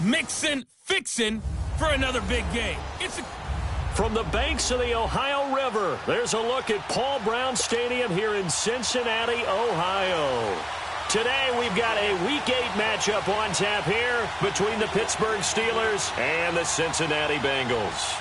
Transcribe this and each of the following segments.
Mixin', fixin' for another big game. From the banks of the Ohio River, there's a look at Paul Brown Stadium here in Cincinnati, Ohio. Today, we've got a Week 8 matchup on tap here between the Pittsburgh Steelers and the Cincinnati Bengals.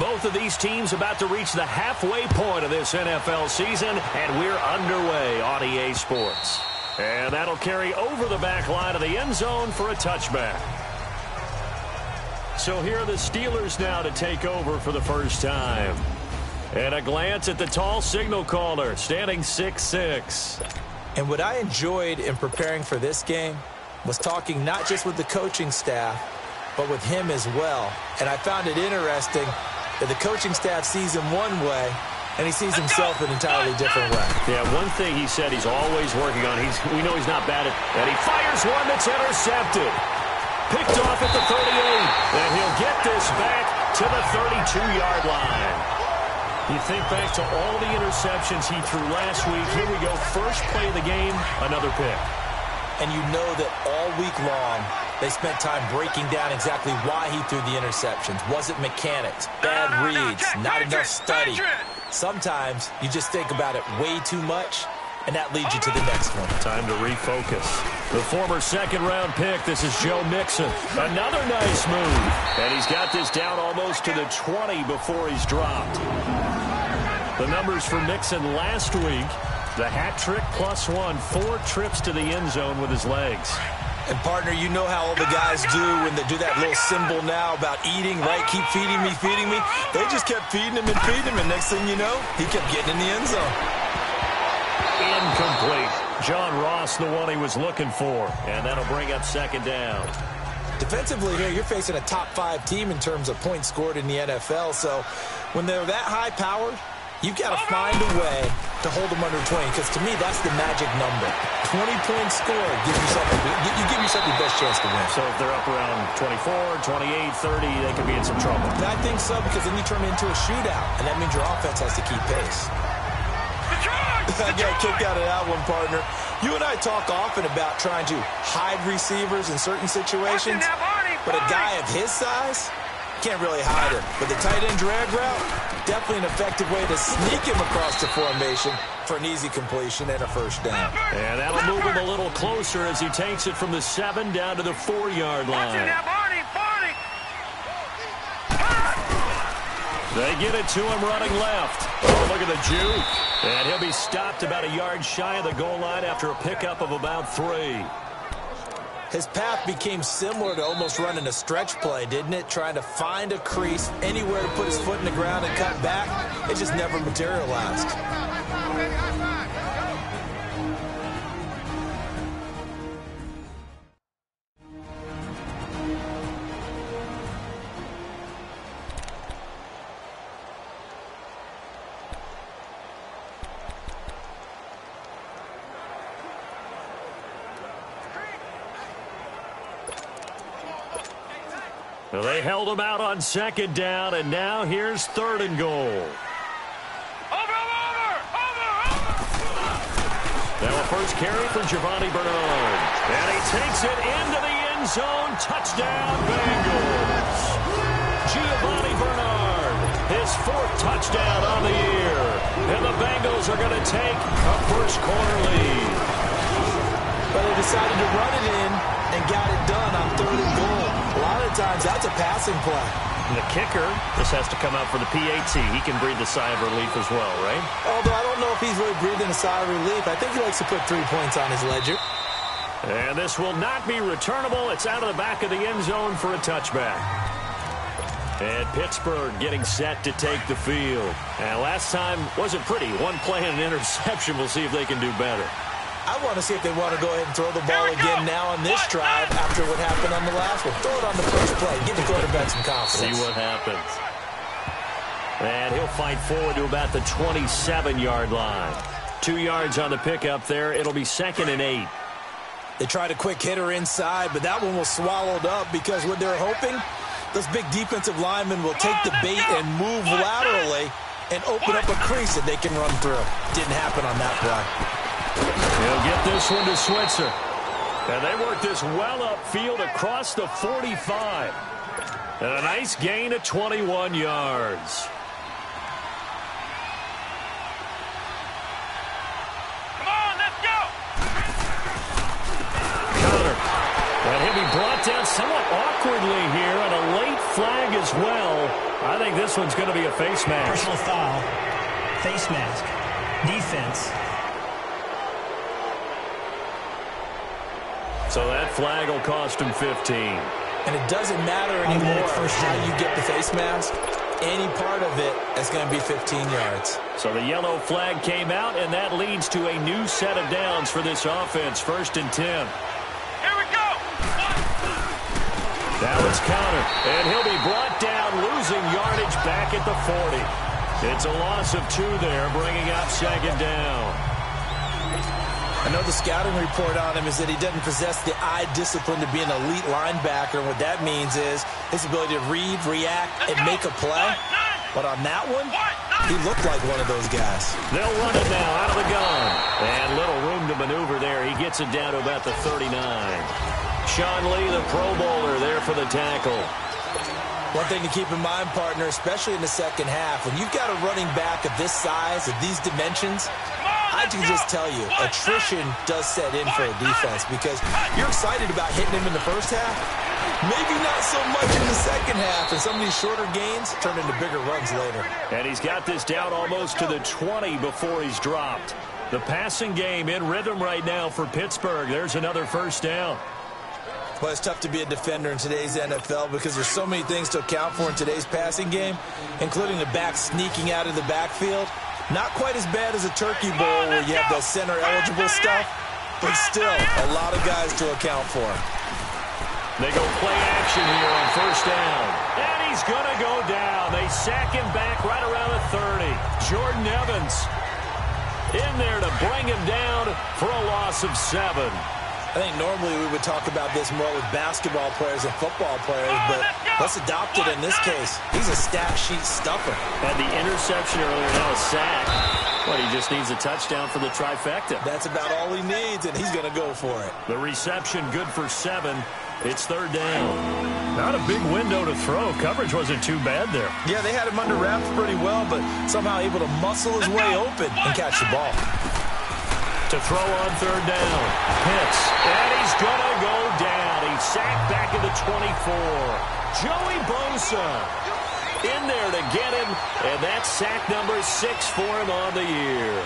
Both of these teams about to reach the halfway point of this NFL season, and we're underway on EA Sports. And that'll carry over the back line of the end zone for a touchback. So here are the Steelers now to take over for the first time. And a glance at the tall signal caller, standing 6'6". And what I enjoyed in preparing for this game was talking not just with the coaching staff, but with him as well. And I found it interesting that the coaching staff sees him one way, and he sees himself an entirely different way. Yeah, one thing he said he's always working on, we know he's not bad at, and he fires one that's intercepted. Picked off at the 38, and he'll get this back to the 32-yard line. You think back to all the interceptions he threw last week. Here we go, first play of the game, another pick. And you know that all week long, they spent time breaking down exactly why he threw the interceptions. Was it mechanics, bad reads, not enough study? Sometimes you just think about it way too much, and that leads you to the next one. Time to refocus. The former second-round pick, this is Joe Mixon. Another nice move. And he's got this down almost to the 20 before he's dropped. The numbers for Mixon last week, the hat trick +1, 4 trips to the end zone with his legs. And, partner, you know how all the guys do when they do that little symbol now about eating, right? Keep feeding me, feeding me. They just kept feeding him and feeding him, and next thing you know, he kept getting in the end zone. Incomplete. John Ross, the one he was looking for, and that'll bring up second down. Defensively here, you're facing a top-5 team in terms of points scored in the NFL. So when they're that high-powered, you've got to find a way to hold them under 20, because to me, that's the magic number. 20 points scored gives you give yourself the best chance to win. So if they're up around 24, 28, 30, they could be in some trouble. And I think so, because then you turn it into a shootout, and that means your offense has to keep pace. I got a kick out of that one, partner. You and I talk often about trying to hide receivers in certain situations, but a guy of his size can't really hide him. But the tight end drag route, definitely an effective way to sneak him across the formation for an easy completion and a first down. And that'll move him a little closer as he takes it from the 7 down to the 4-yard line. They get it to him running left. Oh, look at the juke. And he'll be stopped about a yard shy of the goal line after a pickup of about 3. His path became similar to almost running a stretch play, didn't it? Trying to find a crease, anywhere to put his foot in the ground and cut back. It just never materialized. Well, they held him out on 2nd down, and now here's 3rd and goal. Now a first carry for Giovanni Bernard. And he takes it into the end zone. Touchdown, Bengals. Giovanni Bernard, his 4th touchdown on the year. And the Bengals are going to take a first-quarter lead. But they decided to run it in and got it done on 3rd and goal. A lot of times, that's a passing play. And the kicker, this has to come out for the PAT. He can breathe a sigh of relief as well, right? Although I don't know if he's really breathing a sigh of relief. I think he likes to put 3 points on his ledger. And this will not be returnable. It's out of the back of the end zone for a touchback. And Pittsburgh getting set to take the field. And last time wasn't pretty. 1 play and an interception. We'll see if they can do better. I want to see if they want to go ahead and throw the ball again now on this drive after what happened on the last one. Throw it on the first play. Give the quarterback some confidence. See what happens. And he'll fight forward to about the 27-yard line. 2 yards on the pickup there. It'll be 2nd and 8. They tried a quick hitter inside, but that one was swallowed up because what they're hoping, those big defensive linemen will take the bait and move laterally and open up a crease that they can run through. Didn't happen on that play. He'll get this one to Switzer. And they work this well upfield across the 45. And a nice gain of 21 yards. Come on, let's go! Counter. And he'll be brought down somewhat awkwardly here, and a late flag as well. I think this one's going to be a face mask. Personal foul, face mask, defense. So that flag will cost him 15. And it doesn't matter anymore how you get the face mask. Any part of it is going to be 15 yards. So the yellow flag came out, and that leads to a new set of downs for this offense. 1st and 10. Here we go! Now it's counter, and he'll be brought down, losing yardage back at the 40. It's a loss of 2 there, bringing up 2nd down. I know the scouting report on him is that he doesn't possess the eye discipline to be an elite linebacker. And what that means is his ability to read, react, and make a play. But on that one, he looked like one of those guys. They'll run it now out of the gun. And little room to maneuver there. He gets it down to about the 39. Sean Lee, the Pro Bowler, there for the tackle. One thing to keep in mind, partner, especially in the second half, when you've got a running back of this size, of these dimensions, I can just tell you, attrition does set in for a defense because you're excited about hitting him in the first half. Maybe not so much in the second half, and some of these shorter gains turn into bigger runs later. And he's got this down almost to the 20 before he's dropped. The passing game in rhythm right now for Pittsburgh. There's another first down. Well, it's tough to be a defender in today's NFL because there's so many things to account for in today's passing game, including the back sneaking out of the backfield. Not quite as bad as a turkey bowl where you have the center-eligible stuff, but still a lot of guys to account for. They go play action here on first down. And he's going to go down. They sack him back right around the 30. Jordan Evans in there to bring him down for a loss of 7. I think normally we would talk about this more with basketball players and football players, but let's adopt it in this case. He's a stat sheet stuffer. Had the interception earlier, now a sack. But he just needs a touchdown for the trifecta. That's about all he needs, and he's going to go for it. The reception good for 7. It's third down. Not a big window to throw. Coverage wasn't too bad there. Yeah, they had him under wraps pretty well, but somehow able to muscle his way open and catch the ball. To throw on third down. Pitts. And he's going to go down. He's sacked back at the 24. Joey Bosa in there to get him. And that's sack number 6 for him on the year.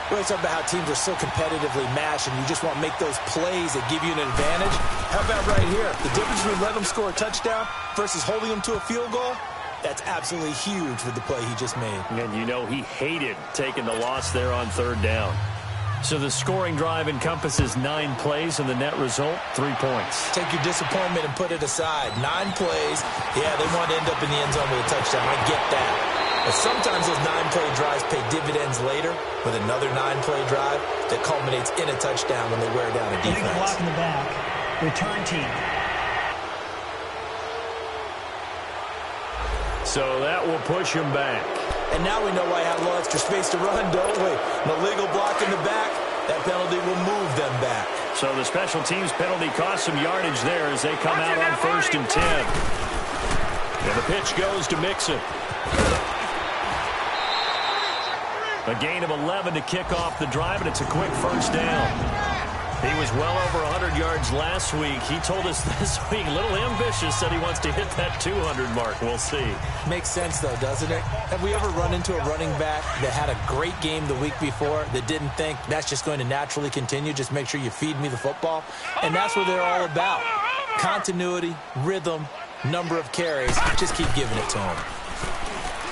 We're talking about how teams are so competitively matched and you just want to make those plays that give you an advantage. How about right here? The difference between letting them score a touchdown versus holding them to a field goal? That's absolutely huge with the play he just made. And you know he hated taking the loss there on third down. So the scoring drive encompasses 9 plays, and the net result, 3 points. Take your disappointment and put it aside. 9 plays. Yeah, they want to end up in the end zone with a touchdown. I get that. But sometimes those 9-play drives pay dividends later with another 9-play drive that culminates in a touchdown when they wear down a defense. Illegal block in the back. Return team. So that will push him back. And now we know why I had a little extra space to run, don't we? An illegal block in the back, that penalty will move them back. So the special teams penalty cost some yardage there as they come out on 1st and 10. And the pitch goes to Mixon. A gain of 11 to kick off the drive, and it's a quick first down. He was well over 100 yards last week. He told us this week, a little ambitious, said he wants to hit that 200 mark. We'll see. Makes sense, though, doesn't it? Have we ever run into a running back that had a great game the week before that didn't think that's just going to naturally continue? Just make sure you feed me the football. And that's what they're all about. Continuity, rhythm, number of carries. Just keep giving it to them.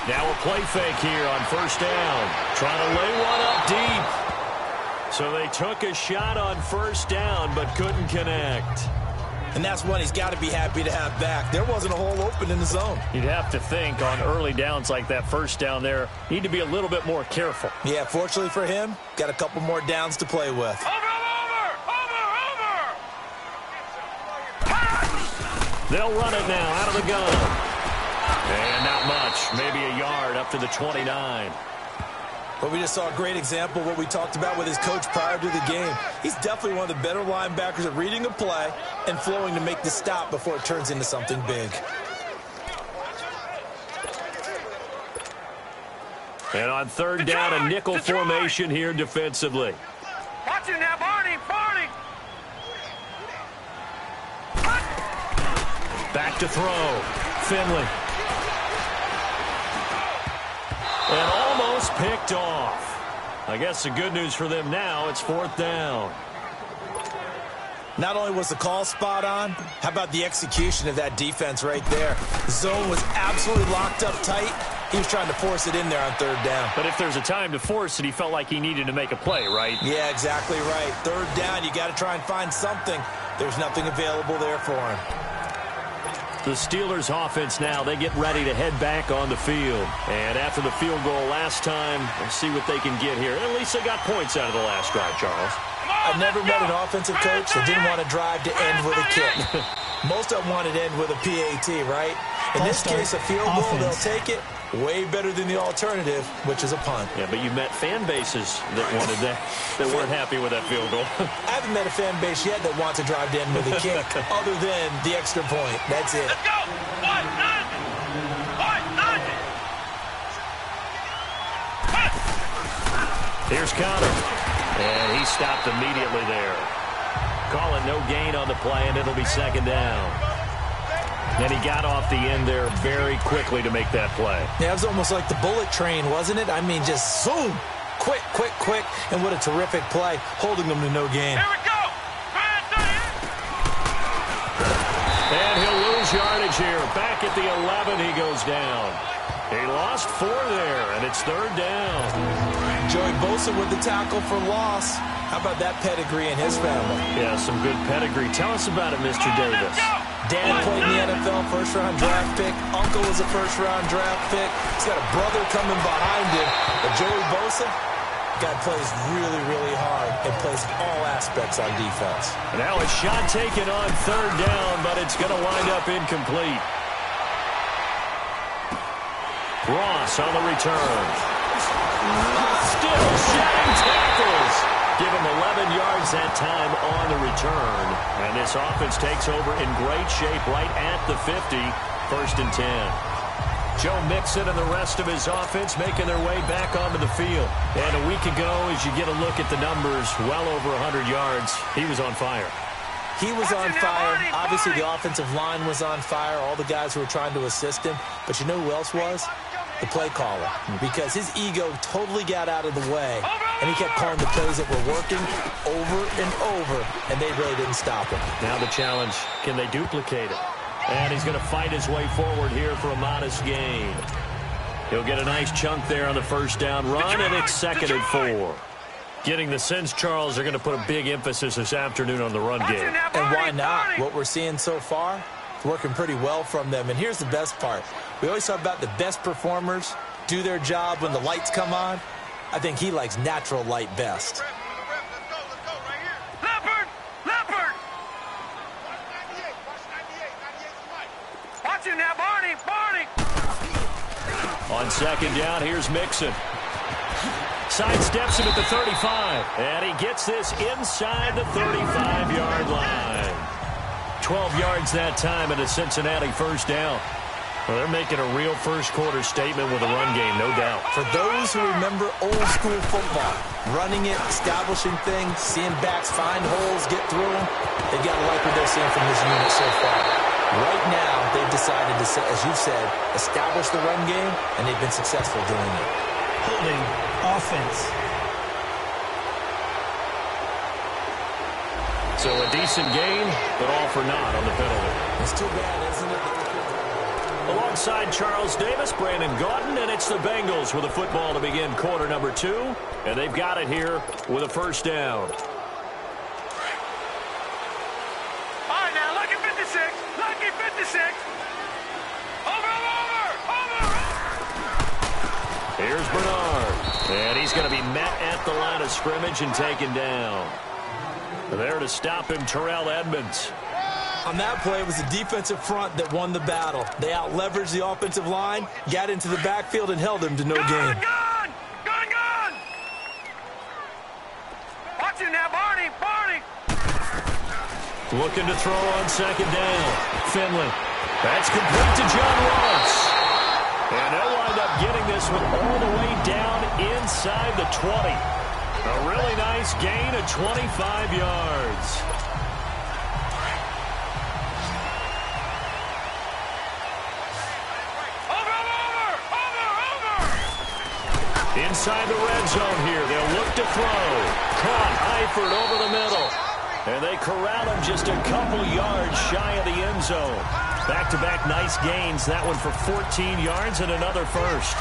Now a play fake here on first down. Trying to lay one up deep. So they took a shot on first down, but couldn't connect. And that's one he's got to be happy to have back. There wasn't a hole open in the zone. You'd have to think on early downs like that first down there, need to be a little bit more careful. Yeah, fortunately for him, got a couple more downs to play with. They'll run it now out of the gun. And not much, maybe a yard up to the 29. But we just saw a great example of what we talked about with his coach prior to the game. He's definitely one of the better linebackers at reading a play and flowing to make the stop before it turns into something big. And on third down, a nickel formation here defensively. Watch it now, Barney, Barney. Back to throw. Finley. And almost picked off. I guess the good news for them now, it's 4th down. Not only was the call spot on, how about the execution of that defense right there? The zone was absolutely locked up tight. He was trying to force it in there on third down. But if there's a time to force it, he felt like he needed to make a play, right? Yeah, exactly right. Third down, you got to try and find something. There's nothing available there for him. The Steelers offense now, they get ready to head back on the field. And after the field goal last time, we'll see what they can get here. At least they got points out of the last drive, Charles. I've never met an offensive coach that didn't want to drive to end with a kick. Most of them wanted to end with a PAT, right? In this case, a field goal, they'll take it. Way better than the alternative, which is a punt. Yeah, but you met fan bases that wanted that, that weren't happy with that field goal. I haven't met a fan base yet that wants to drive to end with a kick, other than the extra point. That's it. Let's go. One, nothing. Here's Connor. And he stopped immediately there. Call it no gain on the play, and it'll be 2nd down. And he got off the end there very quickly to make that play. Yeah, it was almost like the bullet train, wasn't it? I mean, just zoom. Quick, quick, quick. And what a terrific play, holding them to no gain. Here we go. And he'll lose yardage here. Back at the 11, he goes down. He lost 4 there, and it's 3rd down. Joey Bosa with the tackle for loss. How about that pedigree in his family? Yeah, some good pedigree. Tell us about it, Mr. Davis. Dad played in the NFL, first-round draft pick. Uncle was a first-round draft pick. He's got a brother coming behind him. But Joey Bosa, guy plays really, really hard and plays all aspects on defense. Now a shot taken on third down, but it's going to wind up incomplete. Ross on the return. Still shedding tackles. Give him 11 yards that time on the return. And this offense takes over in great shape right at the 50. 1st and 10. Joe Mixon and the rest of his offense making their way back onto the field. And a week ago, as you get a look at the numbers, well over 100 yards, he was on fire. He was on fire. Obviously, the offensive line was on fire. All the guys who were trying to assist him. But you know who else was? The play caller. Because his ego totally got out of the way. And he kept calling the plays that were working over and over. And they really didn't stop him. Now the challenge, can they duplicate it? And he's going to fight his way forward here for a modest gain. He'll get a nice chunk there on the first down run, and it's 2nd and 4. Getting the sense, Charles, they're going to put a big emphasis this afternoon on the run game. And why not? What we're seeing so far, it's working pretty well from them. And here's the best part. We always talk about the best performers do their job when the lights come on. I think he likes natural light best. Now, Barney. On 2nd down, here's Mixon. Sidesteps him at the 35. And he gets this inside the 35-yard line. 12 yards that time and a Cincinnati 1st down. Well, they're making a real first-quarter statement with a run game, no doubt. For those who remember old-school football, running it, establishing things, seeing backs find holes, get through them, they've got to like what they're seeing from this unit so far. Right now, they've decided to, as you said, establish the run game, and they've been successful doing it. Holding offense. So a decent gain, but all for naught on the penalty. It's too bad, isn't it? Alongside Charles Davis, Brandon Gaudin, and it's the Bengals with a football to begin quarter number 2. And they've got it here with a 1st down. Here's Bernard. And he's going to be met at the line of scrimmage and taken down. There to stop him, Terrell Edmonds. On that play, it was the defensive front that won the battle. They out-leveraged the offensive line, got into the backfield, and held him to no gain. Gone! Watch it now, Barney! Looking to throw on 2nd down. Finley. That's complete to John Ross. And they'll wind up getting this one all the way down inside the 20. A really nice gain of 25 yards. Inside the red zone here. They'll look to throw. Caught Eifert over the middle. And they corral him just a couple yards shy of the end zone. Back-to-back nice gains. That one for 14 yards and another first.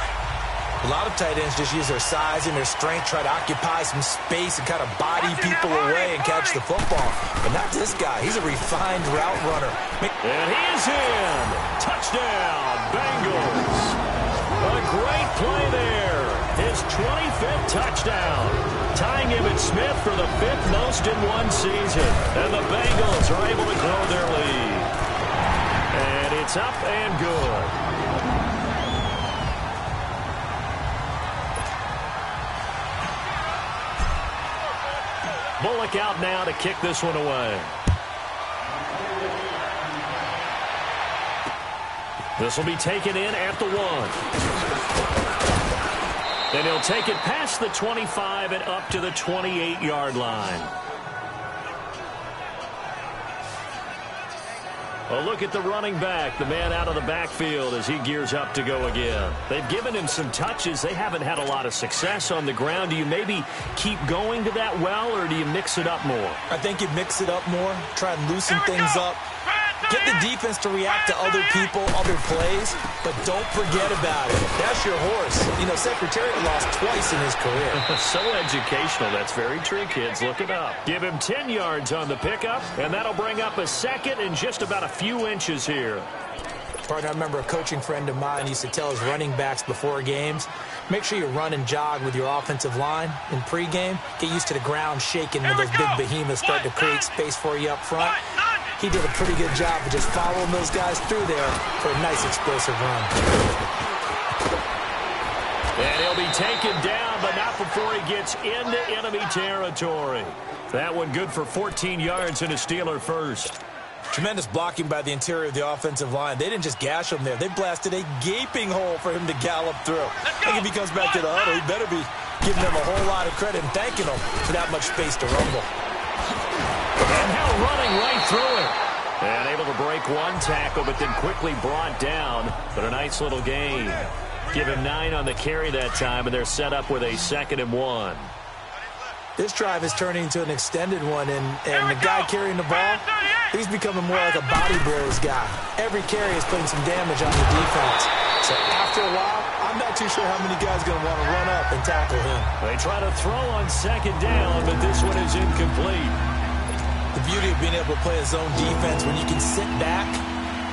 A lot of tight ends just use their size and their strength, try to occupy some space and kind of body people away and catch the football. But not this guy. He's a refined route runner. And he is in. Touchdown, Bengals. A great play there. His 25th touchdown. Tying him at Smith for the 5th most in one season. And the Bengals are able to grow their lead. And it's up and good. Bullock out now to kick this one away. This will be taken in at the 1. And he'll take it past the 25 and up to the 28-yard line. A look at the running back, the man out of the backfield as he gears up to go again. They've given him some touches. They haven't had a lot of success on the ground. Do you maybe keep going to that well, or do you mix it up more? I think you mix it up more, try and loosen things up. Get the defense to react to other people, other plays, but don't forget about it. That's your horse. You know, Secretariat lost twice in his career. So educational. That's very true, kids. Look it up. Give him 10 yards on the pickup, and that'll bring up a second and just about a few inches here. Partner, I remember a coaching friend of mine used to tell his running backs before games, make sure you run and jog with your offensive line in pregame. Get used to the ground shaking when those big behemoths start to create space for you up front. He did a pretty good job of just following those guys through there for a nice explosive run. And he'll be taken down, but not before he gets into enemy territory. That one good for 14 yards and a Steeler first. Tremendous blocking by the interior of the offensive line. They didn't just gash him there. They blasted a gaping hole for him to gallop through. I think if he comes back to the huddle, he better be giving them a whole lot of credit and thanking them for that much space to rumble. And now running right through it. And able to break one tackle, but then quickly brought down. But a nice little gain. Give him 9 on the carry that time, and they're set up with a 2nd and 1. This drive is turning into an extended one, and the guy carrying the ball, he's becoming more like a body blows guy. Every carry is putting some damage on the defense. So after a while, I'm not too sure how many guys are going to want to run up and tackle him. They try to throw on 2nd down, but this one is incomplete. The beauty of being able to play a zone defense when you can sit back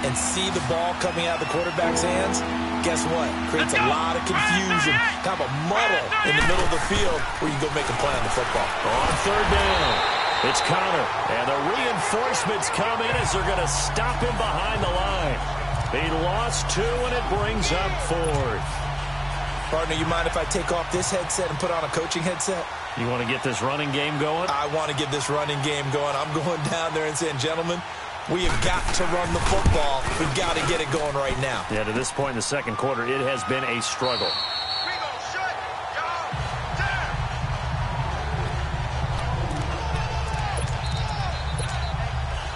and see the ball coming out of the quarterback's hands, guess what? Creates a lot of confusion, kind of a muddle in the middle of the field where you go make a play on the football. On 3rd down, it's Connor, and the reinforcements come in as they're going to stop him behind the line. He lost 2, and it brings up 4th. Partner, you mind if I take off this headset and put on a coaching headset? You want to get this running game going? I want to get this running game going. I'm going down there and saying, gentlemen, we have got to run the football. We've got to get it going right now. Yeah, to this point in the 2nd quarter, it has been a struggle.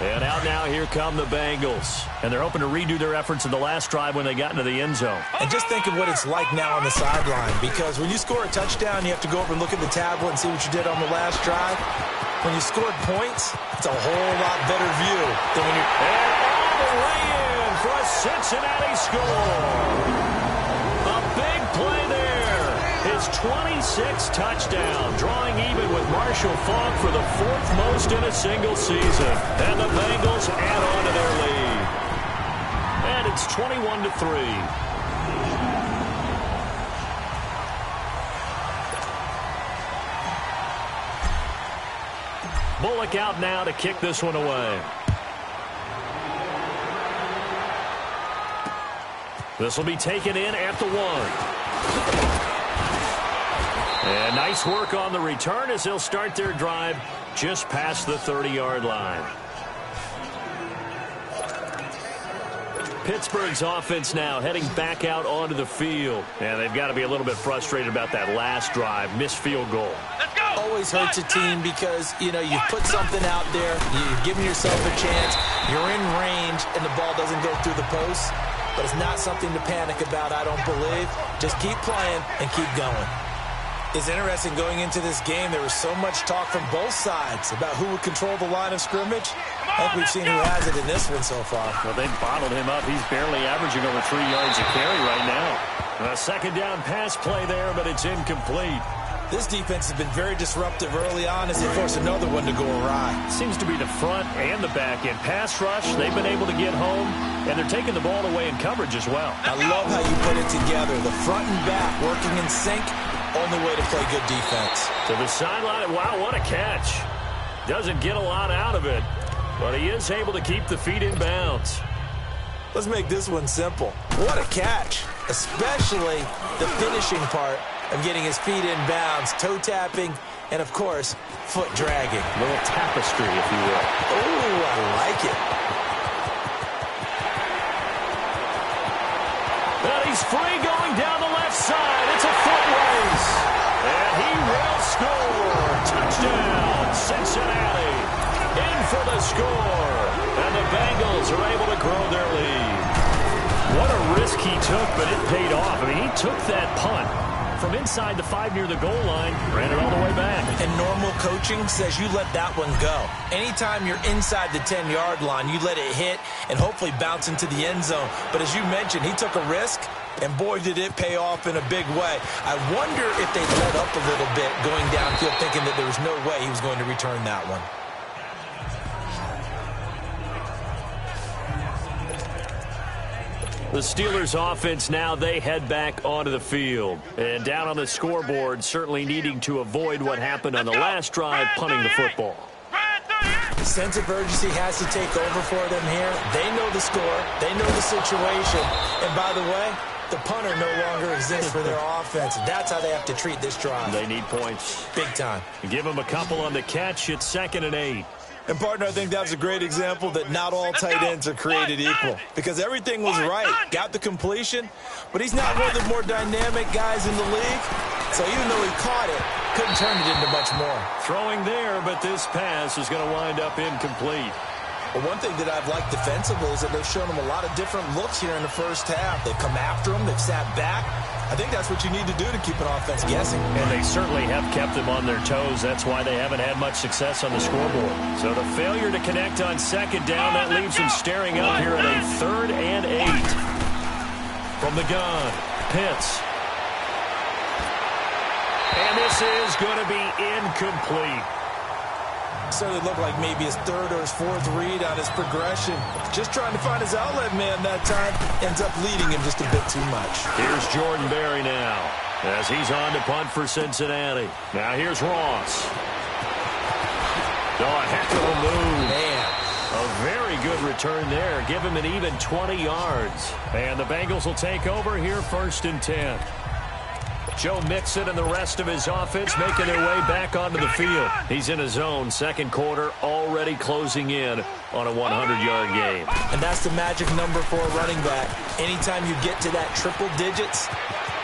And out now, here come the Bengals. And they're hoping to redo their efforts in the last drive when they got into the end zone. And just think of what it's like now on the sideline. Because when you score a touchdown, you have to go over and look at the tablet and see what you did on the last drive. When you scored points, it's a whole lot better view than when you're... And all the way in for a Cincinnati score. A big play there. His 26th touchdown, drawing even with Marshall Faulk for the 4th most in a single season. And the Bengals add on to their lead. And it's 21-3. Bullock out now to kick this one away. This will be taken in at the 1. And nice work on the return as they'll start their drive just past the 30-yard line. Pittsburgh's offense now heading back out onto the field. And they've got to be a little bit frustrated about that last drive, missed field goal. Always hurts a team because, you know, you put something out there, you're giving yourself a chance, you're in range, and the ball doesn't go through the post. But it's not something to panic about, I don't believe. Just keep playing and keep going. It's interesting going into this game, there was so much talk from both sides about who would control the line of scrimmage. I think we've seen who has it in this one so far. Well, they've bottled him up. He's barely averaging over 3 yards a carry right now. A 2nd down pass play there, but it's incomplete. This defense has been very disruptive early on as they force another one to go awry. Seems to be the front and the back end. Pass rush, they've been able to get home, and they're taking the ball away in coverage as well. I love how you put it together. The front and back working in sync, only way to play good defense. To the sideline, wow, what a catch. Doesn't get a lot out of it, but he is able to keep the feet in bounds. Let's make this one simple. What a catch, especially the finishing part of getting his feet in bounds, toe tapping, and of course, foot dragging. A little tapestry, if you will. Oh, I like it. And he's free going down the left side. It's a foot race. And he will score. Touchdown, Cincinnati. In for the score. And the Bengals are able to grow their lead. What a risk he took, but it paid off. I mean, he took that punt from inside the 5 near the goal line. Ran it all the way back. And normal coaching says you let that one go. Anytime you're inside the 10-yard line, you let it hit and hopefully bounce into the end zone. But as you mentioned, he took a risk, and boy, did it pay off in a big way. I wonder if they let up a little bit going downfield, thinking that there was no way he was going to return that one. The Steelers offense now, they head back onto the field. And down on the scoreboard, certainly needing to avoid what happened on the last drive, punting the football. Sense of urgency has to take over for them here. They know the score. They know the situation. And by the way, the punter no longer exists for their offense. That's how they have to treat this drive. They need points. Big time. Give them a couple on the catch. It's 2nd and 8. And, partner, I think that was a great example that not all tight ends are created equal. Because everything was right. Got the completion, but he's not one of the more dynamic guys in the league. So even though he caught it, couldn't turn it into much more. Throwing there, but this pass is going to wind up incomplete. Well, one thing that I've liked defensively is that they've shown him a lot of different looks here in the first half. They've come after him. They've sat back. I think that's what you need to do to keep an offense guessing. And they certainly have kept them on their toes. That's why they haven't had much success on the scoreboard. So the failure to connect on 2nd down, that leaves them staring up here at a 3rd and 8. From the gun, Pitts. And this is going to be incomplete. Certainly looked like maybe his 3rd or his 4th read on his progression. Just trying to find his outlet man that time. Ends up leading him just a bit too much. Here's Jordan Berry now as he's on to punt for Cincinnati. Now here's Ross. Oh, a heck of a move. Man. A very good return there. Give him an even 20 yards. And the Bengals will take over here 1st and 10. Joe Mixon and the rest of his offense making their way back onto the field. He's in a zone, 2nd quarter, already closing in on a 100-yard game. And that's the magic number for a running back. Anytime you get to that triple digits,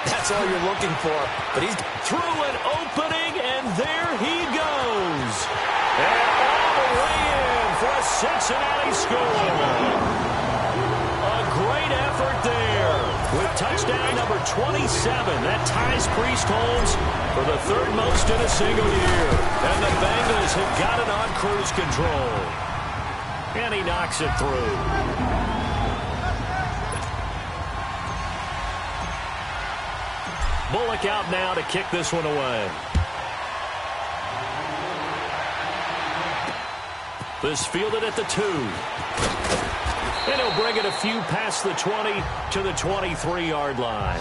that's all you're looking for. But he's through an opening, and there he goes. And all the way in for a Cincinnati score. A great effort there. With touchdown number 27, that ties Priest Holmes for the 3rd most in a single year. And the Bengals have got it on cruise control. And he knocks it through. Bullock out now to kick this one away. This fielded at the 2. And he'll bring it a few past the 20 to the 23-yard line.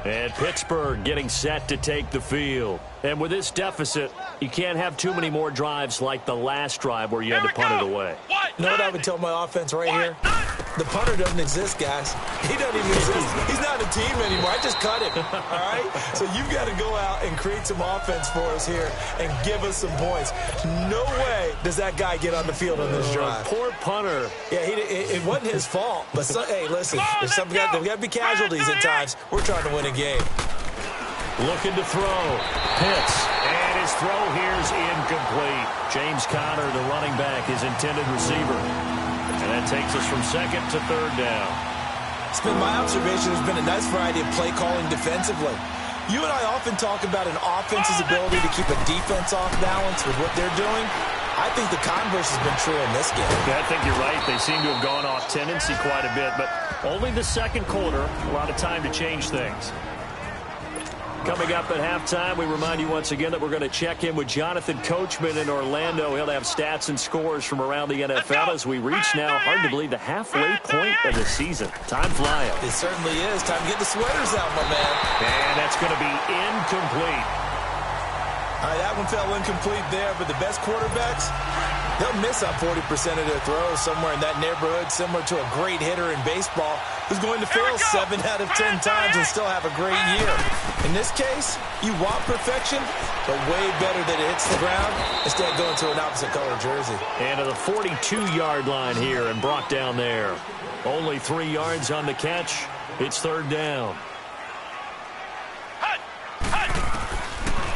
And Pittsburgh getting set to take the field. And with this deficit, you can't have too many more drives like the last drive where you had to punt it away. You know what I would tell my offense right here? The punter doesn't exist, guys. He doesn't even exist. He's not a team anymore. I just cut him, all right? So you've got to go out and create some offense for us here and give us some points. No way does that guy get on the field on this drive. Poor punter. Yeah, it wasn't his fault. But, hey, listen, there's got to be casualties at times. We're trying to win a game. Looking to throw. Pitts. And his throw here's incomplete. James Conner, the running back, his intended receiver. And that takes us from 2nd to 3rd down. It's been my observation. There's been a nice variety of play calling defensively. You and I often talk about an offense's ability to keep a defense off balance with what they're doing. I think the converse has been true in this game. Yeah, I think you're right. They seem to have gone off tendency quite a bit, but only the 2nd quarter, a lot of time to change things. Coming up at halftime, we remind you once again that we're going to check in with Jonathan Coachman in Orlando. He'll have stats and scores from around the NFL as we reach now, hard to believe, the halfway point of the season. Time flying. It certainly is. Time to get the sweaters out, my man. And that's going to be incomplete. All right, that one fell incomplete there, but the best quarterbacks, they'll miss on 40% of their throws, somewhere in that neighborhood, similar to a great hitter in baseball who's going to fail 7 out of 10 times and still have a great year. In this case, you want perfection, but way better that it hits the ground instead of going to an opposite color jersey. And to the 42-yard line here and brought down there. Only 3 yards on the catch. It's 3rd down.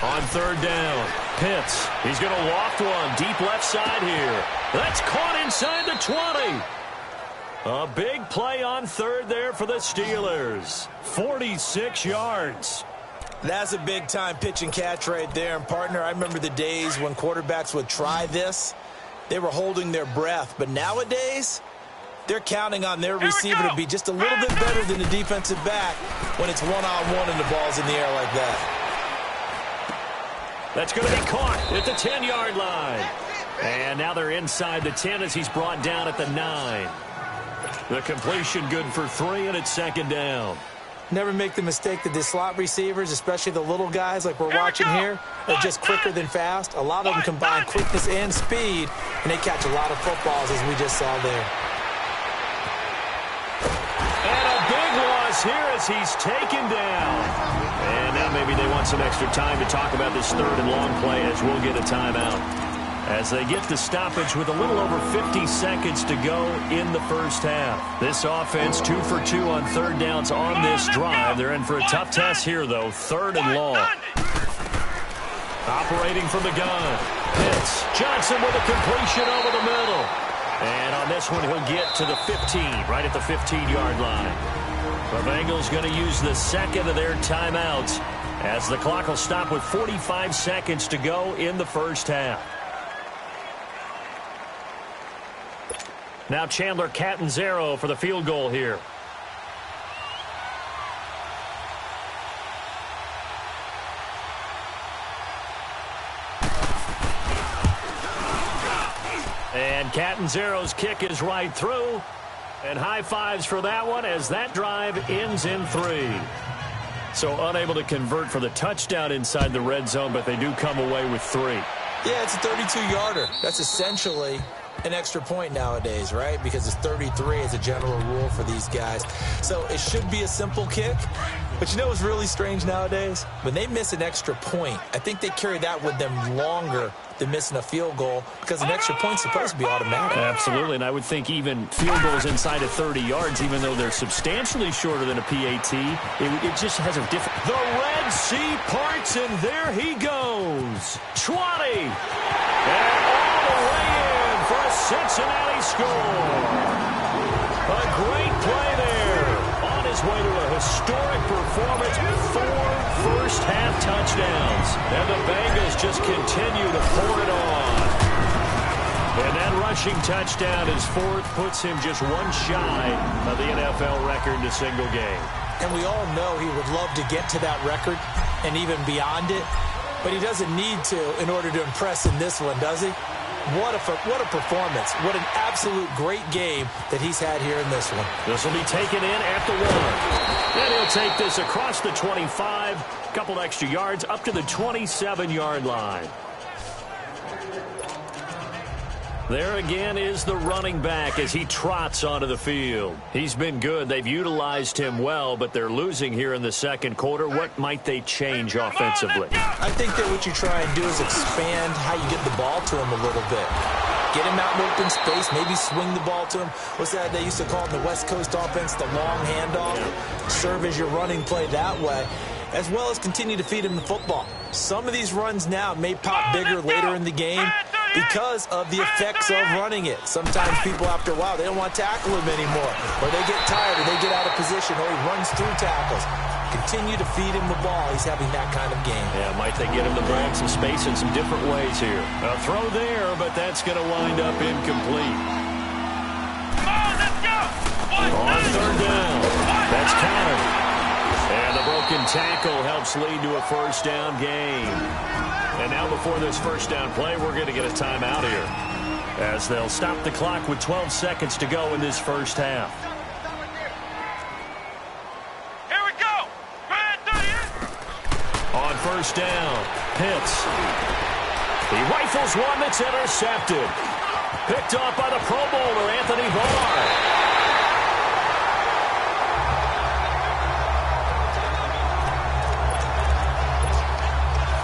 On 3rd down, Pitts. He's going to loft one deep left side here. That's caught inside the 20. A big play on third there for the Steelers. 46 yards. That's a big-time pitch and catch right there. And, partner, I remember the days when quarterbacks would try this. They were holding their breath. But nowadays, they're counting on their receiver to be just a little bit better than the defensive back when it's one-on-one and the ball's in the air like that. That's going to be caught at the 10-yard line. And now they're inside the 10 as he's brought down at the 9. The completion good for 3, and it's second down. Never make the mistake that the slot receivers, especially the little guys like we're watching here, are just quicker than fast. A lot of them combine quickness and speed, and they catch a lot of footballs, as we just saw there. And a big loss here as he's taken down. And now maybe they want some extra time to talk about this third and long play as we'll get a timeout. As they get the stoppage with a little over 50 seconds to go in the first half. This offense 2 for 2 on third downs on this drive. They're in for a tough test here, though. Third and long. Operating from the gun. Pitts. Johnson with a completion over the middle. And on this one, he'll get to the 15, right at the 15-yard line. The Bengals going to use the second of their timeouts as the clock will stop with 45 seconds to go in the first half. Now Chandler Catanzaro for the field goal here. And Catanzaro's kick is right through. And high fives for that one as that drive ends in 3. So unable to convert for the touchdown inside the red zone, but they do come away with 3. Yeah, it's a 32-yarder. That's essentially an extra point nowadays, right? Because it's 33 as a general rule for these guys. So it should be a simple kick. But you know what's really strange nowadays? When they miss an extra point, I think they carry that with them longer than missing a field goal because an extra point's supposed to be automatic. Absolutely, and I would think even field goals inside of 30 yards, even though they're substantially shorter than a PAT, it just has a different... The Red Sea parts, and there he goes. 20! And all the way in for a Cincinnati score. A great play there. On his way to a historic performance, 4 first-half touchdowns. And the Bengals just continue to pour it on. And that rushing touchdown, his 4th, puts him just one shy of the NFL record in a single game. And we all know he would love to get to that record and even beyond it, but he doesn't need to in order to impress in this one, does he? What a performance. What an absolute great game that he's had here in this one. This will be taken in at the 1. And he'll take this across the 25, a couple extra yards up to the 27-yard line. There again is the running back as he trots onto the field. He's been good. They've utilized him well, but they're losing here in the second quarter. What might they change offensively? I think that what you try and do is expand how you get the ball to him a little bit. Get him out in open space, maybe swing the ball to him. What's that they used to call in the West Coast offense, the long handoff? Yeah. Serve as your running play that way, as well as continue to feed him the football. Some of these runs now may pop bigger later in the game because of the effects of running it. Sometimes people, after a while, they don't want to tackle him anymore, or they get tired, or they get out of position, or he runs through tackles. Continue to feed him the ball. He's having that kind of game. Yeah, might they get him to grab some space in some different ways here. A throw there, but that's going to wind up incomplete. Come on, let's go! On third down. That's countered. And the broken tackle helps lead to a first down gain. And now before this first down play, we're going to get a timeout here, as they'll stop the clock with 12 seconds to go in this first half. Here we go! On first down, Pitts. He rifles one that's intercepted. Picked off by the Pro Bowler, Anthony Barr.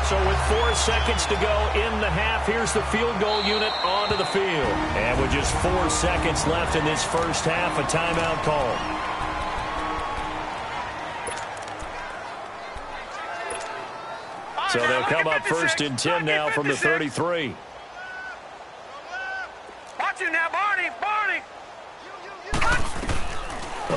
So with 4 seconds to go in the half, here's the field goal unit onto the field. And with just 4 seconds left in this first half, a timeout call. So they'll come up first and 10 now from the 33. Watch it now, Barney! Barney!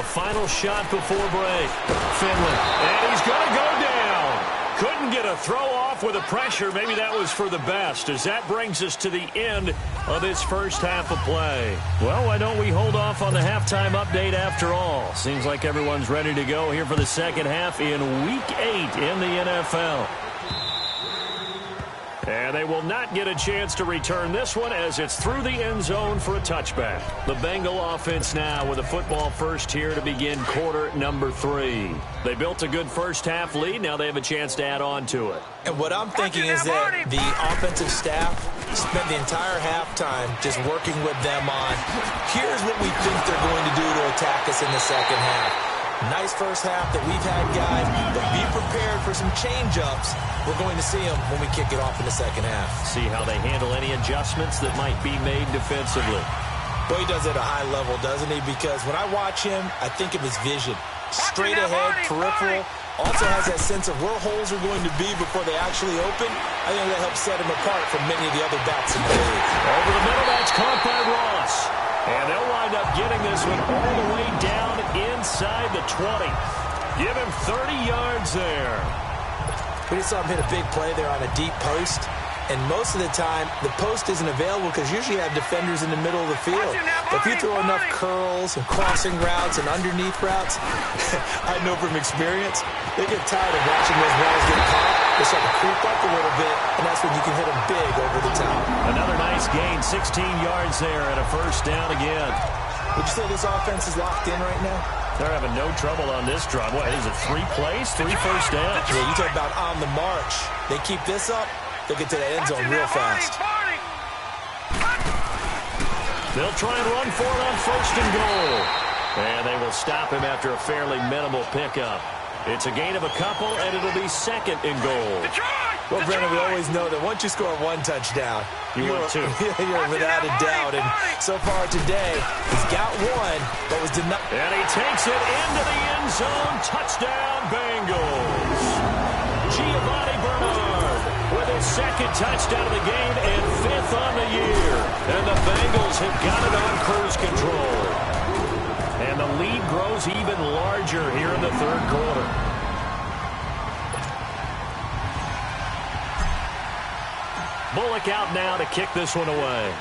A final shot before break. Finley, and he's going to go down. Couldn't get a throw off with the pressure. Maybe that was for the best, as that brings us to the end of this first half of play. Well, why don't we hold off on the halftime update after all? Seems like everyone's ready to go here for the second half in Week 8 in the NFL. And they will not get a chance to return this one as it's through the end zone for a touchback. The Bengal offense now with a football first here to begin quarter number 3. They built a good first half lead. Now they have a chance to add on to it. And what I'm thinking is that the offensive staff spent the entire halftime just working with them on, here's what we think they're going to do to attack us in the second half. Nice first half that we've had, guys, but be prepared for some change-ups. We're going to see them when we kick it off in the second half. See how they handle any adjustments that might be made defensively. Well, he does it at a high level, doesn't he? Because when I watch him, I think of his vision. Straight ahead, peripheral. Also has that sense of where holes are going to be before they actually open. I think that helps set him apart from many of the other backs in the league. Over the middle, that's caught by Ross. And they'll wind up getting this one all the way down inside the 20. Give him 30 yards there. We just saw him hit a big play there on a deep post. And most of the time, the post isn't available because usually you have defenders in the middle of the field. But if you throw enough curls and crossing routes and underneath routes, I know from experience, they get tired of watching those balls get caught. They start to creep up a little bit, and that's when you can hit them big over the top. Another nice gain, 16 yards there, and a first down again. Would you say this offense is locked in right now? They're having no trouble on this drive. What, is it 3 plays, 3 first downs? Yeah, you talk about on the march. They keep this up, they'll get to the end zone real fast. They'll try and run for it on first and goal. And they will stop him after a fairly minimal pickup. It's a gain of a couple, and it'll be second and goal. Well, Brennan, we always know that once you score one touchdown, you want two. You're without a doubt. And so far today, he's got one, but was denied. And he takes it into the end zone. Touchdown, Bengals. Giovanni Bernard with his second touchdown of the game and 5th on the year. And the Bengals have got it on cruise control. And the lead grows even larger here in the third quarter. Bullock out now to kick this one away.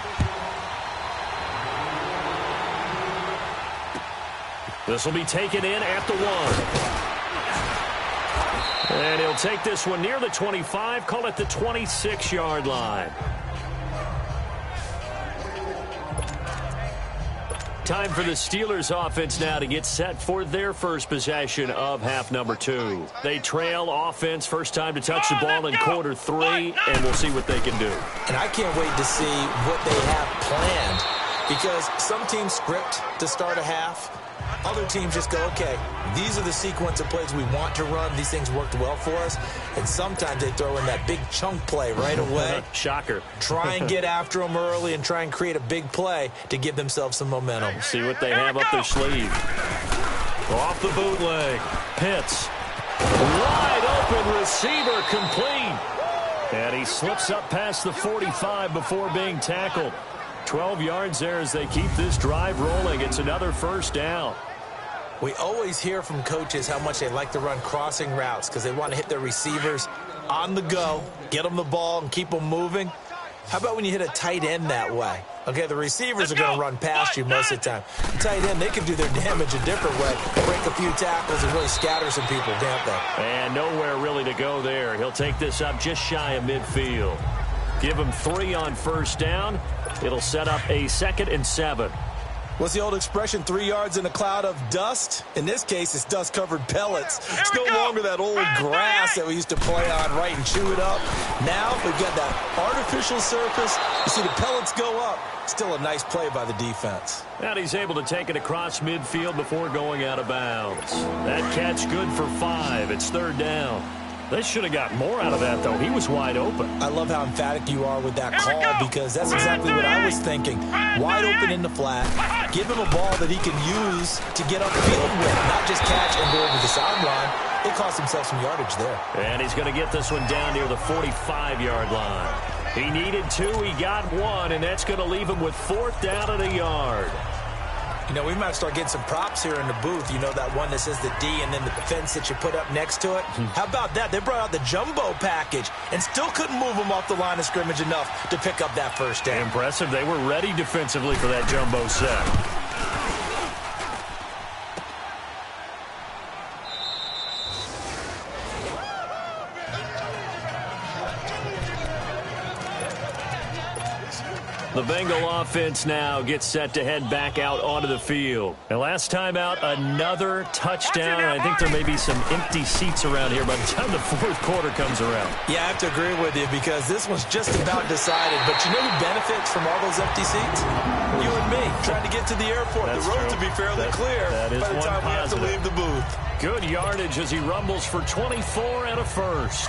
This will be taken in at the 1. And he'll take this one near the 25, call it the 26-yard line. Time for the Steelers offense now to get set for their first possession of half number 2. They trail offense, first time to touch the ball in quarter 3, and we'll see what they can do. And I can't wait to see what they have planned, because some teams script to start a half. Other teams just go, okay, these are the sequence of plays we want to run. These things worked well for us. And sometimes they throw in that big chunk play right away. Shocker. Try and get after them early and try and create a big play to give themselves some momentum. See what they have up their sleeve. Off the bootleg. Pitts. Wide open receiver complete. And he slips up past the 45 before being tackled. 12 yards there as they keep this drive rolling. It's another first down. We always hear from coaches how much they like to run crossing routes because they want to hit their receivers on the go, get them the ball, and keep them moving. How about when you hit a tight end that way? Okay, the receivers are going to run past you most of the time. The tight end, they can do their damage a different way, break a few tackles and really scatter some people, can't they? And nowhere really to go there. He'll take this up just shy of midfield. Give him 3 on first down. It'll set up a 2nd and 7. What's the old expression, 3 yards in a cloud of dust? In this case, it's dust-covered pellets. It's no longer that old grass that we used to play on, right, and chew it up. Now we've got that artificial surface. You see the pellets go up. Still a nice play by the defense. And he's able to take it across midfield before going out of bounds. That catch good for 5. It's 3rd down. They should have got more out of that, though. He was wide open. I love how emphatic you are with that call because that's exactly what I was thinking. Wide open in the flat. Give him a ball that he can use to get upfield with, not just catch and go over the sideline. They cost himself some yardage there. And he's going to get this one down near the 45-yard line. He needed 2. He got 1, and that's going to leave him with 4th down at a yard. You know, we might start getting some props here in the booth. You know, that one that says the D and then the fence that you put up next to it? How about that? They brought out the jumbo package and still couldn't move them off the line of scrimmage enough to pick up that first down. Impressive. They were ready defensively for that jumbo set. The Bengal offense now gets set to head back out onto the field. And last time out, another touchdown. I think there may be some empty seats around here by the time the fourth quarter comes around. Yeah, I have to agree with you because this one's just about decided. But you know who benefits from all those empty seats? You and me, trying to get to the airport. That's the road true. to be fairly clear by the time we have to leave the booth. Good yardage as he rumbles for 24 and a first.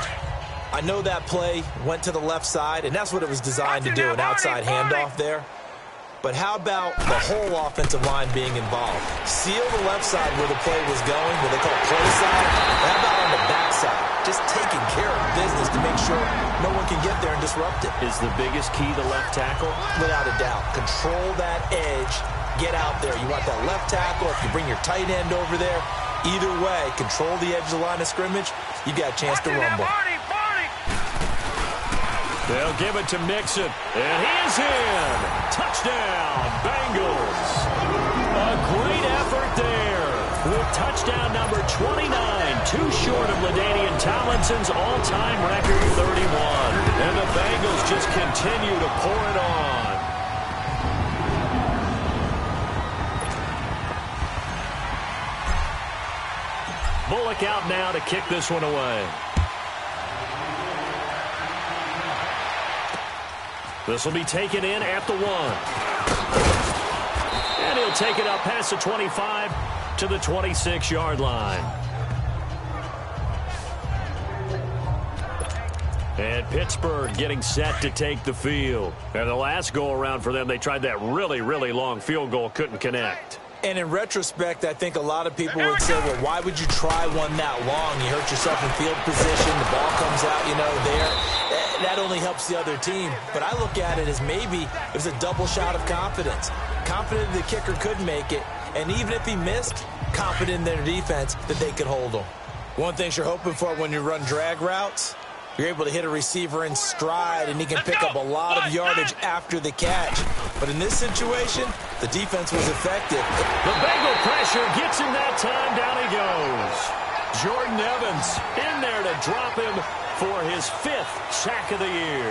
I know that play went to the left side, and that's what it was designed to do, an outside handoff there. But how about the whole offensive line being involved? Seal the left side where the play was going, what they call play side. And how about on the back side? Just taking care of business to make sure no one can get there and disrupt it. Is the biggest key the left tackle? Without a doubt. Control that edge. Get out there. You want that left tackle. If you bring your tight end over there, either way, control the edge of the line of scrimmage, you got a chance to rumble. They'll give it to Mixon, and he is in. Touchdown, Bengals. A great effort there with touchdown number 29, too short of LaDainian Tomlinson's all-time record 31. And the Bengals just continue to pour it on. Bullock out now to kick this one away. This will be taken in at the 1. And he'll take it up past the 25 to the 26-yard line. And Pittsburgh getting set to take the field. And the last go-around for them, they tried that really, really long field goal, couldn't connect. And in retrospect, I think a lot of people would say, well, why would you try one that long? You hurt yourself in field position. The ball comes out, you know, there. That only helps the other team. But I look at it as maybe it was a double shot of confidence. Confident the kicker could make it. And even if he missed, confident in their defense that they could hold him. One thing you're hoping for when you run drag routes, you're able to hit a receiver in stride, and he can pick up a lot of yardage after the catch. But in this situation, the defense was effective. The Bengal pressure gets him that time. Down he goes. Jordan Evans in there to drop him for his 5th sack of the year.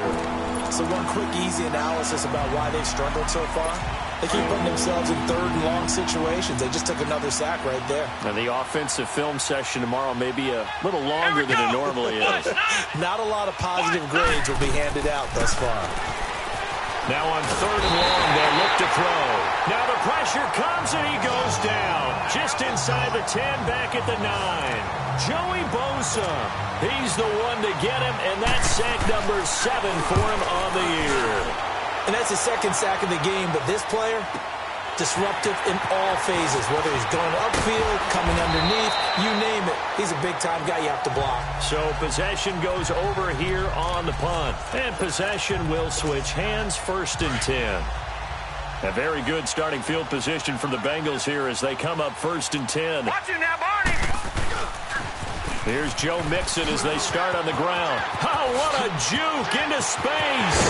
So one quick, easy analysis about why they've struggled so far. They keep putting themselves in third and long situations. They just took another sack right there. And the offensive film session tomorrow may be a little longer than it normally is. Not a lot of positive grades will be handed out thus far. Now on 3rd and long, they look to throw. Now the pressure comes and he goes down. Just inside the 10, back at the 9. Joey Bosa. He's the one to get him, and that's sack number 7 for him on the year. And that's his 2nd sack of the game, but this player, disruptive in all phases, whether he's going upfield, coming underneath, you name it. He's a big-time guy you have to block. So possession goes over here on the punt. And possession will switch hands, 1st and 10. A very good starting field position for the Bengals here as they come up 1st and 10. Watch it now, Barney. Here's Joe Mixon as they start on the ground. Oh, what a juke into space.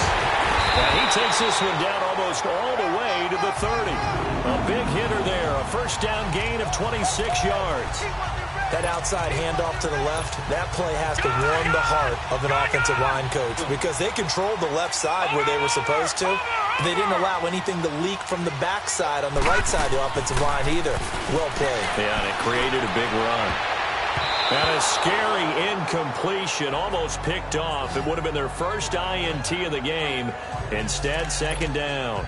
And he takes this one down almost all the way to the 30. A big hitter there. A 1st down gain of 26 yards. That outside handoff to the left, that play has to warm the heart of an offensive line coach because they controlled the left side where they were supposed to. They didn't allow anything to leak from the backside on the right side of the offensive line either. Well played. Yeah, and it created a big run. And a scary incompletion, almost picked off. It would have been their first INT of the game. Instead, 2nd down.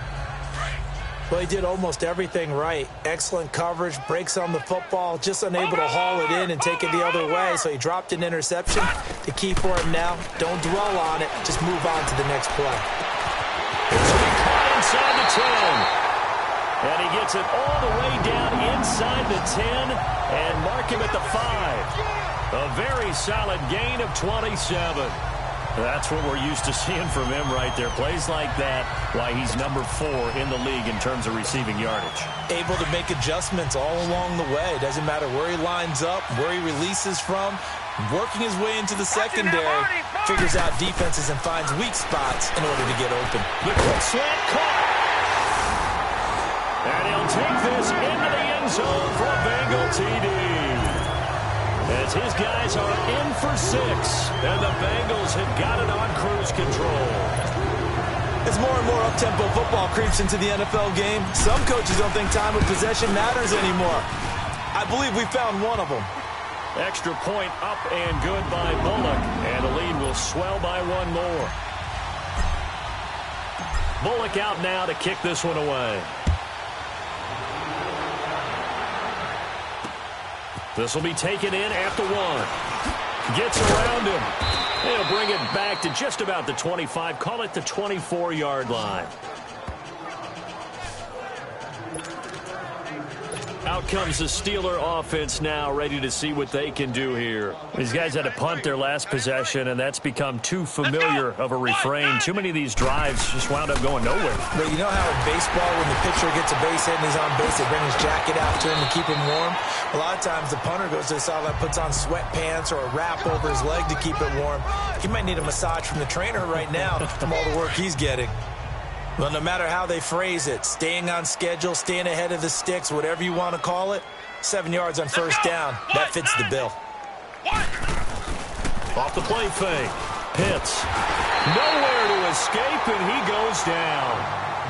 Well, he did almost everything right. Excellent coverage, breaks on the football, just unable to haul it in and take it the other way. So he dropped an interception. The key for him now, don't dwell on it. Just move on to the next play. So he caught inside the 10. And he gets it all the way down inside the 10 and mark him at the 5. A very solid gain of 27. That's what we're used to seeing from him right there. Plays like that, why he's number 4 in the league in terms of receiving yardage. Able to make adjustments all along the way. Doesn't matter where he lines up, where he releases from. Working his way into the secondary, figures out defenses and finds weak spots in order to get open. The quick slant caught. And he'll take this into the end zone for a Bengal TD. As his guys are in for 6, and the Bengals have got it on cruise control. As more and more up-tempo football creeps into the NFL game, some coaches don't think time of possession matters anymore. I believe we found one of them. Extra point up and good by Bullock, and the lead will swell by 1 more. Bullock out now to kick this one away. This will be taken in at the 1. Gets around him. He'll bring it back to just about the 25. Call it the 24-yard line. Out comes the Steeler offense now, ready to see what they can do here. These guys had to punt their last possession, and that's become too familiar of a refrain. Too many of these drives just wound up going nowhere. But you know how in baseball, when the pitcher gets a base hit and he's on base, they bring his jacket out to him to keep him warm? A lot of times the punter goes to the sideline, puts on sweatpants or a wrap over his leg to keep it warm. He might need a massage from the trainer right now from all the work he's getting. Well, no matter how they phrase it, staying on schedule, staying ahead of the sticks, whatever you want to call it, 7 yards on first down, that fits the bill. Off the play fake. Pitts. Nowhere to escape, and he goes down.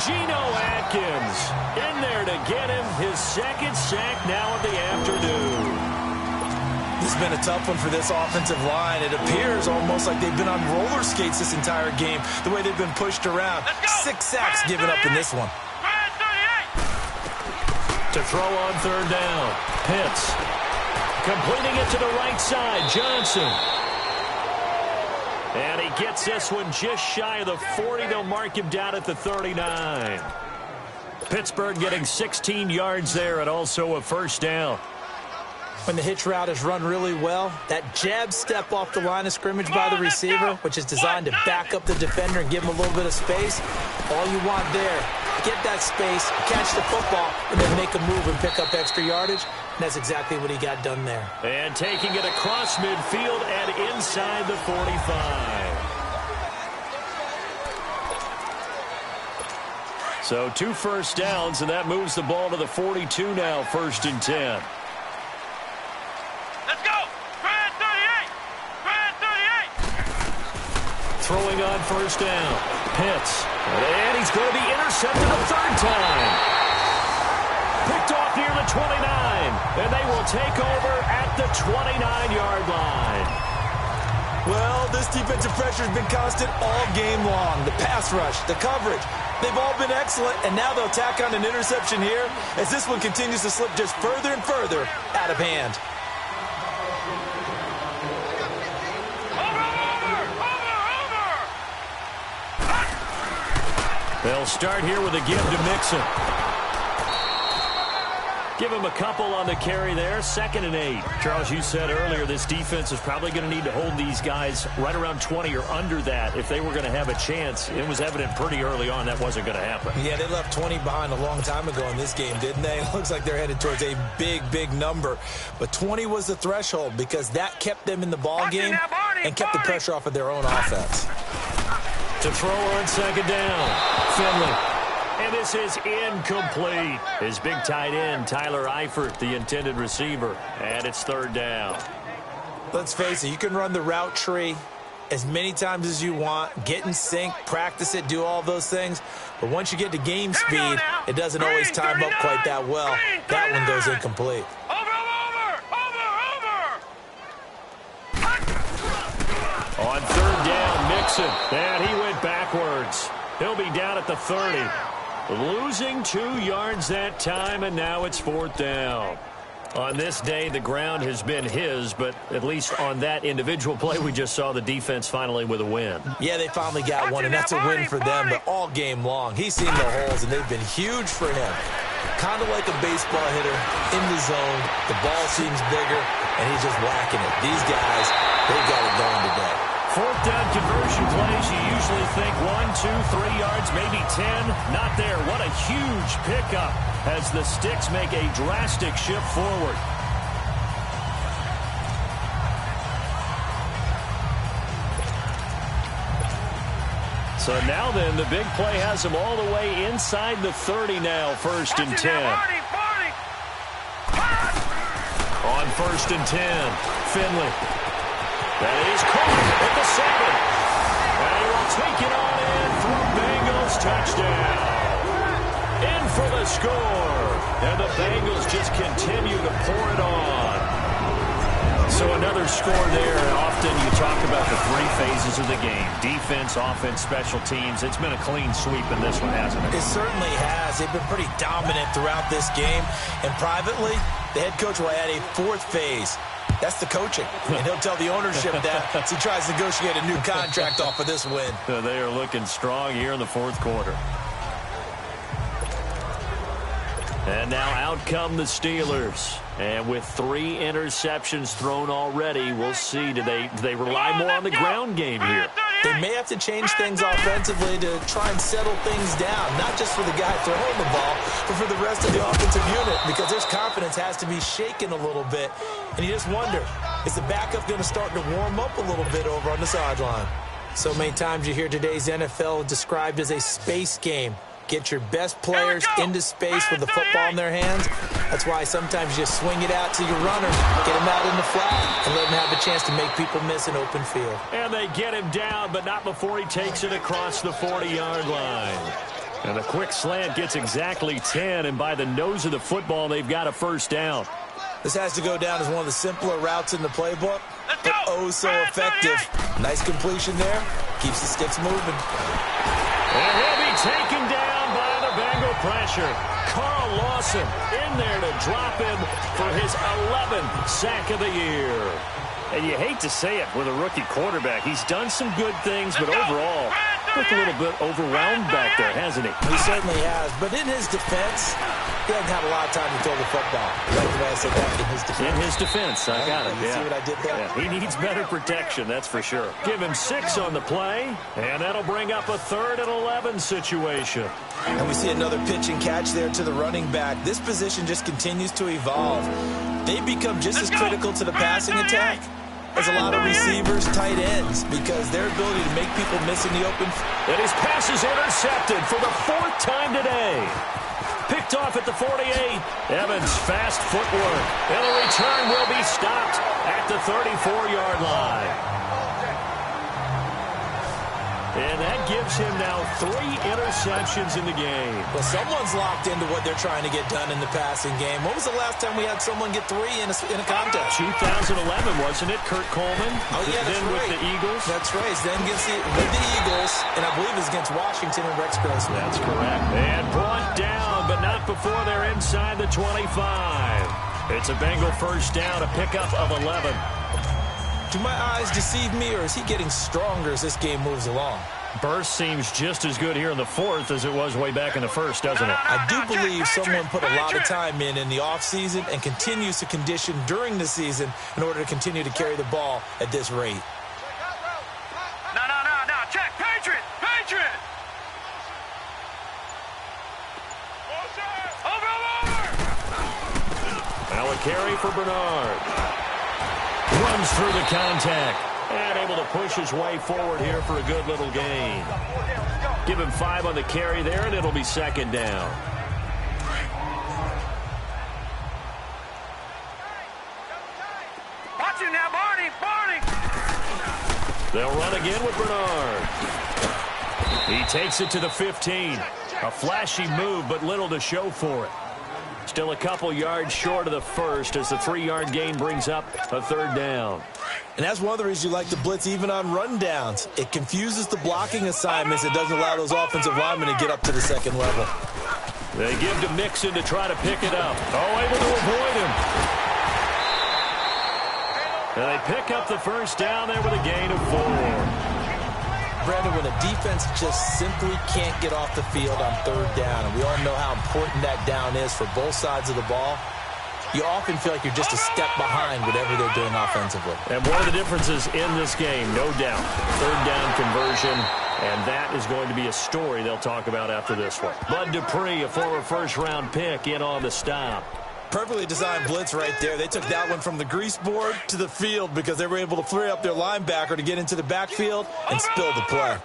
Geno Atkins in there to get him his 2nd sack now of the afternoon. This has been a tough one for this offensive line. It appears almost like they've been on roller skates this entire game, the way they've been pushed around. 6 sacks given up in this one. To throw on 3rd down. Pitts. Completing it to the right side. Johnson. And he gets this one just shy of the 40. They'll mark him down at the 39. Pittsburgh getting 16 yards there and also a first down. When the hitch route is run really well, that jab step off the line of scrimmage by the receiver, which is designed to back up the defender and give him a little bit of space, all you want there, get that space, catch the football, and then make a move and pick up extra yardage. And that's exactly what he got done there. And taking it across midfield and inside the 45. So 2 first downs, and that moves the ball to the 42 now, 1st and 10. Throwing on first down. Pitts. And he's going to be intercepted a 3rd time. Picked off near the 29. And they will take over at the 29-yard line. Well, this defensive pressure has been constant all game long. The pass rush, the coverage, they've all been excellent. And now they'll tack on an interception here as this one continues to slip just further and further out of hand. They'll start here with a give to Mixon. Give him a couple on the carry there. 2nd and 8. Charles, you said earlier this defense is probably going to need to hold these guys right around 20 or under that if they were going to have a chance. It was evident pretty early on that wasn't going to happen. Yeah, they left 20 behind a long time ago in this game, didn't they? It looks like they're headed towards a big, big number. But 20 was the threshold because that kept them in the ball game and kept the pressure off of their own offense. To throw on 2nd down. Finley. And this is incomplete. His big tight end, Tyler Eifert, the intended receiver. And it's 3rd down. Let's face it, you can run the route tree as many times as you want, get in sync, practice it, do all those things. But once you get to game speed, it doesn't always time up quite that well. That one goes incomplete. On 3rd down, Mixon. And he went backwards. He'll be down at the 30. Losing 2 yards that time, and now it's 4th down. On this day, the ground has been his, but at least on that individual play, we just saw the defense finally with a win. Yeah, they finally got one, and that's a win for them, but all game long, he's seen the holes, and they've been huge for him. Kind of like a baseball hitter in the zone. The ball seems bigger, and he's just whacking it. These guys, they've got it going today. Fourth down conversion plays, you usually think 1, 2, 3 yards, maybe 10. Not there. What a huge pickup as the Sticks make a drastic shift forward. So now then, the big play has them all the way inside the 30 now, 1st and 10. On 1st and 10, Finley. That is caught at the 7. And he will take it on in for a Bengals touchdown. In for the score. And the Bengals just continue to pour it on. So another score there. And often you talk about the 3 phases of the game. Defense, offense, special teams. It's been a clean sweep in this one, hasn't it? It certainly has. They've been pretty dominant throughout this game. And privately, the head coach will add a 4th phase. That's the coaching. And he'll tell the ownership that as he tries to negotiate a new contract off of this win. They are looking strong here in the 4th quarter. And now out come the Steelers. And with 3 interceptions thrown already, we'll see. Do they rely more on the ground game here? They may have to change things offensively to try and settle things down, not just for the guy throwing the ball, but for the rest of the offensive unit, because their confidence has to be shaken a little bit. And you just wonder, is the backup going to start to warm up a little bit over on the sideline? So many times you hear today's NFL described as a space game. Get your best players into space with the football in their hands. That's why sometimes you just swing it out to your runners, get them out in the flat, and let them have a chance to make people miss an open field. And they get him down, but not before he takes it across the 40-yard line. And the quick slant gets exactly 10, and by the nose of the football, they've got a 1st down. This has to go down as one of the simpler routes in the playbook, but oh so effective. Nice completion there. Keeps the Sticks moving. And he'll be taken down by the Bengal pressure. Carl Lawson in there to drop him for his 11th sack of the year. And you hate to say it with a rookie quarterback. He's done some good things, but overall, looked a little bit overwhelmed back there, hasn't he? He certainly has. But in his defense, he hasn't had a lot of time to throw the football. Like the way I said that, in his defense. In his defense, I got it. You see what I did there? Yeah, he needs better protection, that's for sure. Give him 6 on the play, and that'll bring up a 3rd and 11 situation. And we see another pitch and catch there to the running back. This position just continues to evolve. They become just as critical to the passing attack as a lot of receivers, tight ends, because their ability to make people miss in the open. And his pass is intercepted for the 4th time today. Picked off at the 48. Evans' fast footwork. And the return will be stopped at the 34-yard line. And that gives him now 3 interceptions in the game. Well, someone's locked into what they're trying to get done in the passing game. When was the last time we had someone get 3 in a contest? 2011, wasn't it? Kurt Coleman. Oh, yeah, that's then right. With the Eagles. That's right. Then with the Eagles, and I believe it's against Washington and Rex Grossman. That's correct. And brought down, but not before they're inside the 25. It's a Bengal 1st down, a pickup of 11. Do my eyes deceive me, or is he getting stronger as this game moves along? Burst seems just as good here in the 4th as it was way back in the 1st, doesn't it? I do believe someone put a lot of time in the offseason and continues to condition during the season in order to continue to carry the ball at this rate. No. Check. Patriot. Now a carry for Bernard. Runs through the contact. And able to push his way forward here for a good little gain. Give him 5 on the carry there, and it'll be 2nd down. Watch him now, Barney. They'll run again with Bernard. He takes it to the 15. A flashy move, but little to show for it. Still a couple yards short of the 1st as the 3-yard gain brings up a 3rd down. And that's one of the reasons you like to blitz even on rundowns. It confuses the blocking assignments. It doesn't allow those offensive linemen to get up to the 2nd level. They give to Mixon to try to pick it up. Oh, able to avoid him. And they pick up the 1st down there with a gain of 4. Brandon, when a defense just simply can't get off the field on 3rd down, and we all know how important that down is for both sides of the ball, you often feel like you're just a step behind whatever they're doing offensively. And one of the differences in this game, no doubt, third down conversion, and that is going to be a story they'll talk about after this one. Bud Dupree, a former first-round pick, in on the stop. Perfectly designed blitz right there. They took that one from the grease board to the field because they were able to flare up their linebacker to get into the backfield and spill the play.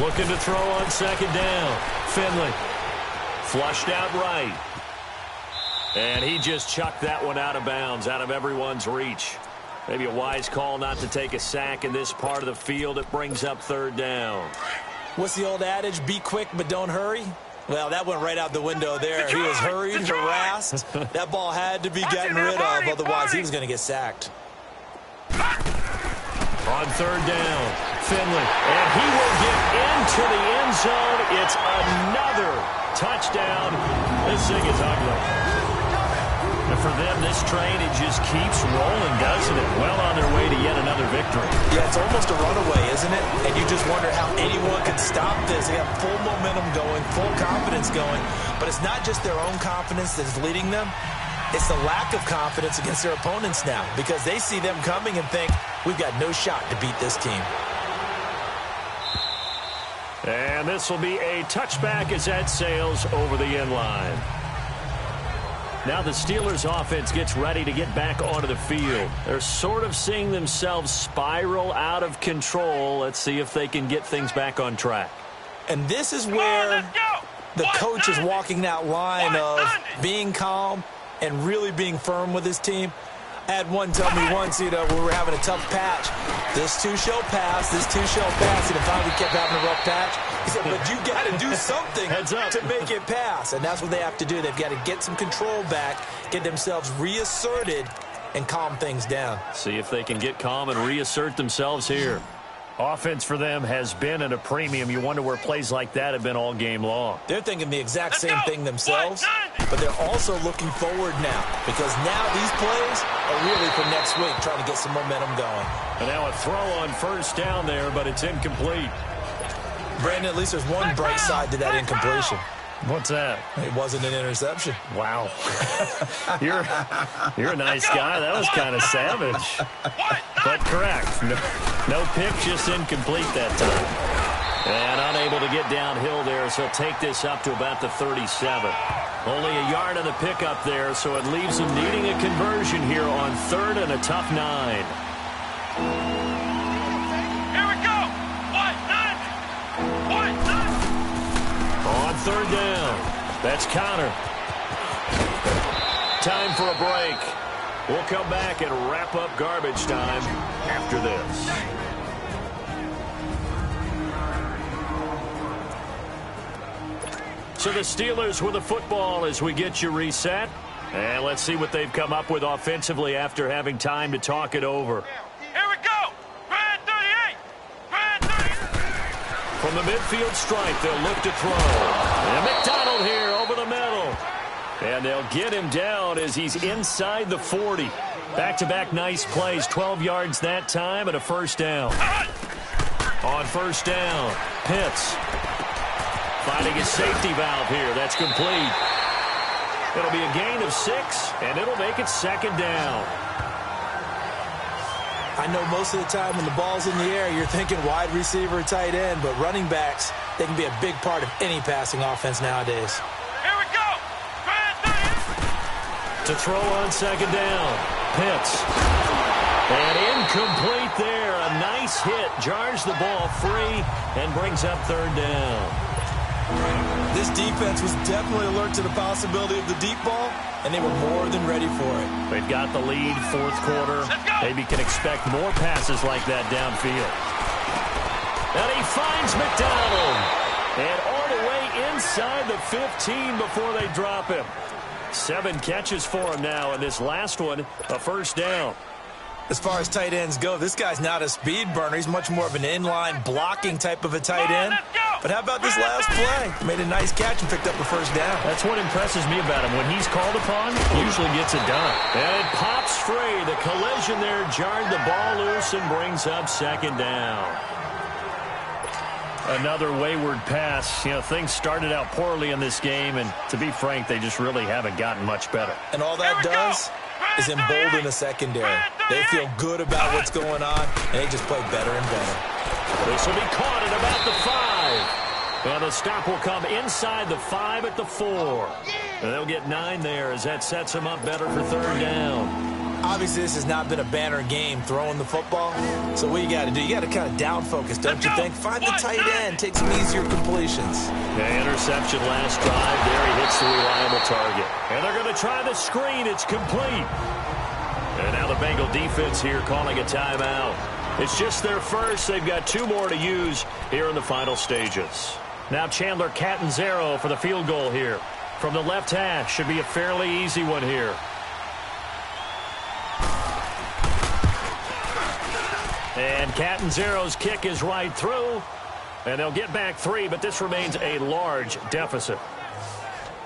Looking to throw on second down. Finley flushed out right. And he just chucked that one out of bounds, out of everyone's reach. Maybe a wise call not to take a sack in this part of the field. It brings up third down. What's the old adage? Be quick, but don't hurry. Well, that went right out the window there. He was hurried, harassed. That ball had to be gotten rid of, otherwise he was going to get sacked. On third down, Finley, and he will get into the end zone. It's another touchdown. This thing is ugly. And for them, this train, it just keeps rolling, doesn't it? Well on their way to yet another victory. Yeah, it's almost a runaway, isn't it? And you just wonder how anyone could stop this. They have full momentum going, full confidence going. But it's not just their own confidence that is leading them. It's the lack of confidence against their opponents now because they see them coming and think, we've got no shot to beat this team. And this will be a touchback as that sails over the end line. Now the Steelers offense gets ready to get back onto the field. They're sort of seeing themselves spiral out of control. Let's see if they can get things back on track. And this is where the coach is walking that line of being calm and really being firm with his team. I had one tell me once, we were having a tough patch. This too shall pass, this too shall pass. And finally kept having a rough patch. He said, but you got to do something to make it pass. And that's what they have to do. They've got to get some control back, get themselves reasserted, and calm things down. See if they can get calm and reassert themselves here. Offense for them has been at a premium. You wonder where plays like that have been all game long. They're thinking the exact same thing themselves, but they're also looking forward now because now these plays are really for next week, trying to get some momentum going. And now a throw on first down there, but it's incomplete. Brandon, at least there's one bright side to that incompletion. What's that? It wasn't an interception. Wow. You're a nice guy. That was kind of savage. But correct. No pick, just incomplete that time. And unable to get downhill there, so he'll take this up to about the 37. Only a yard on the pickup there, so it leaves him needing a conversion here on third and a tough 9. On third down, that's Connor. Time for a break. We'll come back and wrap up garbage time after this. So the Steelers with the football as we get you reset. And let's see what they've come up with offensively after having time to talk it over. From the midfield stripe, they'll look to throw. And McDonald here over the middle. And they'll get him down as he's inside the 40. Back-to-back nice plays, 12 yards that time and a first down. On first down, Pitts finding his safety valve here. That's complete. It'll be a gain of 6, and it'll make it second down. I know most of the time when the ball's in the air, you're thinking wide receiver, tight end, but running backs, they can be a big part of any passing offense nowadays. Here we go. To throw on second down, Pitts. And incomplete there. A nice hit. Jars the ball free and brings up third down. This defense was definitely alert to the possibility of the deep ball, and they were more than ready for it. They've got the lead, fourth quarter. Maybe can expect more passes like that downfield. And he finds McDonald. And all the way inside the 15 before they drop him. 7 catches for him now, and this last one, a first down. As far as tight ends go, this guy's not a speed burner. He's much more of an inline blocking type of a tight end. But how about this last play? Made a nice catch and picked up a first down. That's what impresses me about him. When he's called upon, he usually gets it done. And it pops free. The collision there jarred the ball loose and brings up second down. Another wayward pass. You know, things started out poorly in this game, and to be frank, they just really haven't gotten much better. And all that does is embolden the secondary. They feel good about what's going on, and they just play better and better. This will be caught at about the 5. And the stop will come inside the 5 at the 4. And they'll get 9 there as that sets them up better for 3rd down. Obviously, this has not been a banner game throwing the football. So what you got to do, you got to kind of down focus, don't you think? Find the tight end, take some easier completions. Yeah, interception last drive. There he hits the reliable target. And they're going to try the screen. It's complete. And now the Bengal defense here calling a timeout. It's just their first. They've got 2 more to use here in the final stages. Now Chandler Catanzaro for the field goal here. From the left hash. Should be a fairly easy one here. And Catanzaro's kick is right through. And they'll get back 3, but this remains a large deficit.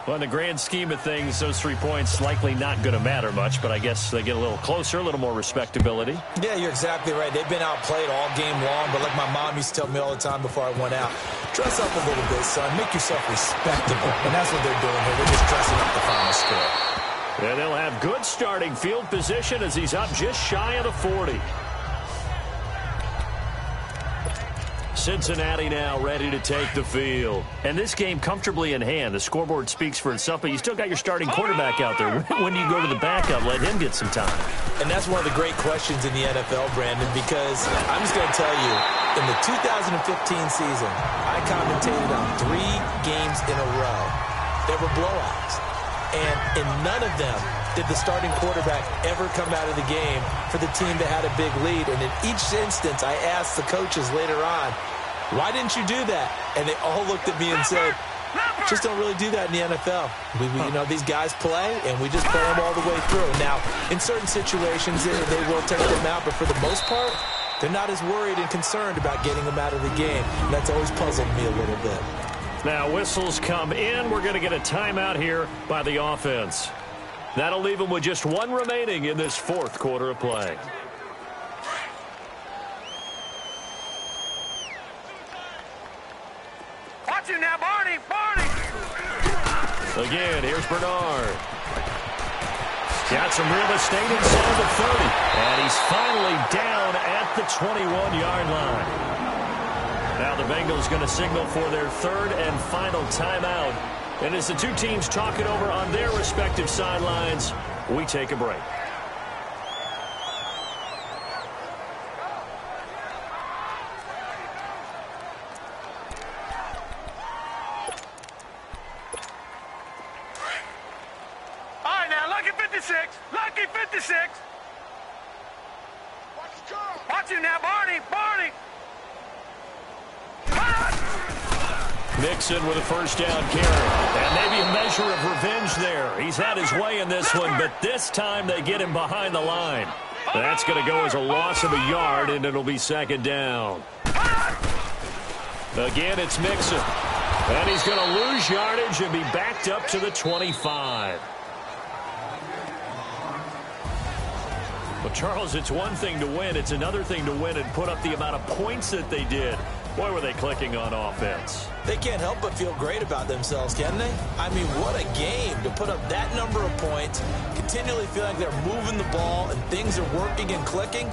Well, in the grand scheme of things, those 3 points likely not going to matter much, but I guess they get a little closer, a little more respectability. Yeah, you're exactly right. They've been outplayed all game long, but like my mom used to tell me all the time before I went out, dress up a little bit, son. Make yourself respectable. And that's what they're doing here. They're just dressing up the final score. And they'll have good starting field position as he's up just shy of the 40. Cincinnati now ready to take the field. And this game comfortably in hand. The scoreboard speaks for itself, but you still got your starting quarterback out there. When do you go to the backup? Let him get some time. And that's one of the great questions in the NFL, Brandon, because I'm just going to tell you, in the 2015 season, I commentated on 3 games in a row. There were blowouts. And in none of them did the starting quarterback ever come out of the game for the team that had a big lead. And in each instance, I asked the coaches later on, why didn't you do that? And they all looked at me and said, just don't really do that in the NFL. You know, these guys play, and we just play them all the way through. Now, in certain situations, they will take them out, but for the most part, they're not as worried and concerned about getting them out of the game. And that's always puzzled me a little bit. Now, whistles come in. We're going to get a timeout here by the offense. That'll leave them with just 1 remaining in this 4th quarter of play. Watch it now, Barney! Barney! Again, here's Bernard. Got some real estate inside the 30. And he's finally down at the 21-yard line. Now the Bengals going to signal for their 3rd and final timeout. And as the 2 teams talk it over on their respective sidelines, we take a break. All right, now, lucky 56. Lucky 56. Watch it now, Barney. Barney. Mixon with a 1st down carry. And maybe a measure of revenge there. He's had his way in this one, but this time they get him behind the line. That's going to go as a loss of a yard, and it'll be 2nd down. Again, it's Mixon. And he's going to lose yardage and be backed up to the 25. Well, Charles, it's one thing to win. It's another thing to win and put up the amount of points that they did. Boy, were they clicking on offense. They can't help but feel great about themselves, can they? I mean, what a game to put up that number of points, continually feel like they're moving the ball and things are working and clicking.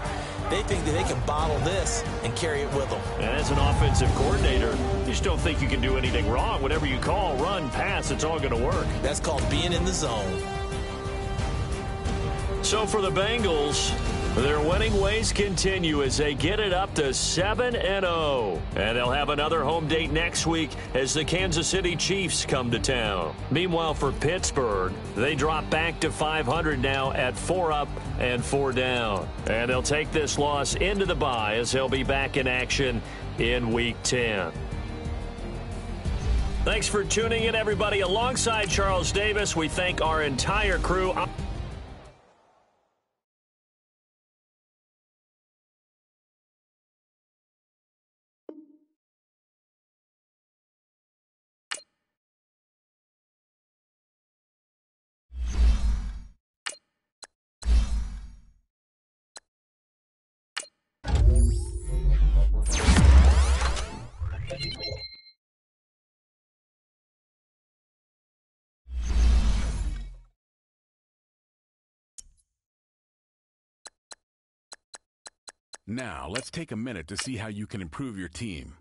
They think that they can bottle this and carry it with them. And as an offensive coordinator, you just don't think you can do anything wrong. Whatever you call, run, pass, it's all going to work. That's called being in the zone. So for the Bengals, their winning ways continue as they get it up to 7-0. And they'll have another home date next week as the Kansas City Chiefs come to town. Meanwhile, for Pittsburgh, they drop back to 500 now at 4 up and 4 down. And they'll take this loss into the bye as they'll be back in action in Week 10. Thanks for tuning in, everybody. Alongside Charles Davis, we thank our entire crew. You Now, let's take a minute to see how you can improve your team.